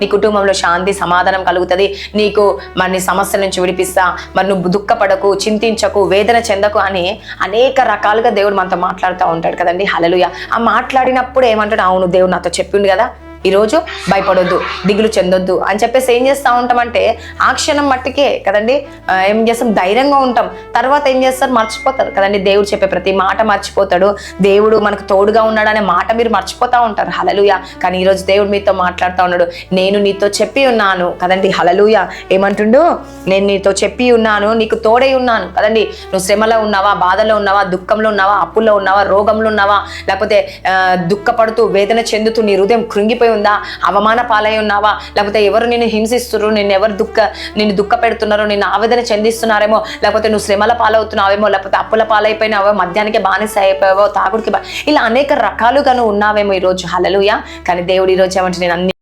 నీ కుటుంబంలో శాంతి సమాధానం కలుగుతుంది. నీకు మరి నీ సమస్యల నుంచి విడిపిస్తా, మరి నువ్వు దుఃఖపడకు, చింతించకు, వేదన చెందకు అని అనేక రకాలుగా దేవుడు మనతో మాట్లాడుతూ ఉంటాడు కదండి. హల్లెలూయా. ఆ మాట్లాడినప్పుడు ఏమంటాడు, అవును దేవుడు నాతో చెప్పిండు కదా, ఈరోజు భయపడొద్దు, దిగులు చెందొద్దు అని చెప్పేసి ఏం చేస్తూ ఉంటామంటే ఆ క్షణం మట్టికే కదండి ఏం చేస్తాం, ధైర్యంగా ఉంటాం. తర్వాత ఏం చేస్తారు, మర్చిపోతారు కదండి. దేవుడు చెప్పే ప్రతి మాట మర్చిపోతాడు. దేవుడు మనకు తోడుగా ఉన్నాడనే మాట మీరు మర్చిపోతూ ఉంటారు. హల్లెలూయా. కానీ ఈరోజు దేవుడు మీతో మాట్లాడుతూ ఉన్నాడు, నేను నీతో చెప్పి ఉన్నాను కదండి. హల్లెలూయా. ఏమంటుండు, నేను నీతో చెప్పి ఉన్నాను, నీకు తోడై ఉన్నాను కదండి. నువ్వు శ్రమలో ఉన్నావా, బాధలో ఉన్నావా, దుఃఖంలో ఉన్నావా, అప్పుల్లో ఉన్నావా, రోగంలో ఉన్నావా, లేకపోతే దుఃఖపడుతూ వేదన చెందుతూ నీ హృదయం కృంగిపోయి ఉందా, అవమాన పాలై ఉన్నావా, లేకపోతే ఎవరు నిన్ను హింసిస్తున్నారు, నిన్ను దుఃఖ పెడుతున్నారు, నిన్ను ఆవేదన చెందిస్తున్నారేమో, లేకపోతే నువ్వు శ్రమల పాలవుతున్నావేమో, లేకపోతే అప్పుల పాలైపోయినావో, మద్యానికి బానిస అయిపోయావో, తాగుడికి ఇలా అనేక రకాలుగా నువ్వు ఉన్నావేమో ఈరోజు. హల్లెలూయా. కానీ దేవుడు ఈరోజు ఏమంటే నేను అన్ని